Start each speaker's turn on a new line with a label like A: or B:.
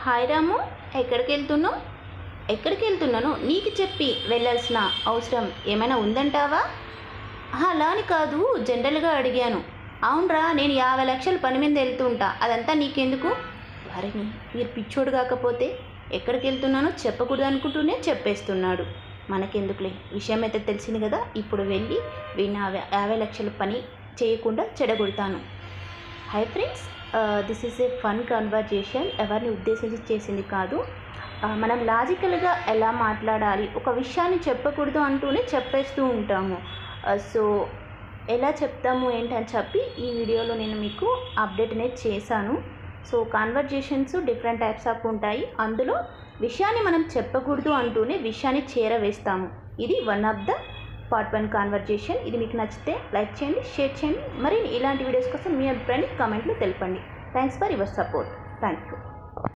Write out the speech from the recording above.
A: Hi రాము, ఎక్కడికి వెళ్తున్నావు? ఎక్కడికి వెళ్తున్నాను నీకు చెప్పి వెళ్ళాల్సిన అవసరం ఏమైనా ఉందంటావా? అలా అని కాదు, జనరల్గా అడిగాను. అవునరా, నేను 50 లక్షల పని మీద వెళ్తుంటా, అదంతా నీకెందుకు? వారిని మీరు పిచ్చోడు కాకపోతే ఎక్కడికి వెళ్తున్నానో చెప్పకూడదు అనుకుంటూనే చెప్పేస్తున్నాడు. మనకెందుకులే, విషయం అయితే తెలిసింది కదా. ఇప్పుడు వెళ్ళి వీడిని 50 లక్షల పని చేయకుండా చెడగొడతాను. Hi friends, this is a fun conversation. ఎవరిని ఉద్దేశించి చేసింది కాదు. మనం లాజికల్గా ఎలా మాట్లాడాలి, ఒక విషయాన్ని చెప్పకూడదు అంటూనే చెప్పేస్తూ ఉంటాము. సో ఎలా చెప్తాము ఏంటని చెప్పి ఈ వీడియోలో నేను మీకు అప్డేట్ అనేది చేశాను. So conversations different types of ఉంటాయి. అందులో విషయాన్ని మనం చెప్పకూడదు అంటూనే విషయాన్ని చేరవేస్తాము. ఇది one of the part 1 conversation. ఇది మీకు నచ్చితే లైక్ చేయండి, షేర్ చేయండి. మరి ఇలాంటి వీడియోస్ కోసం మీ అభిప్రాయాన్ని కామెంట్లో తెలపండి. Thanks for your support. Thank you.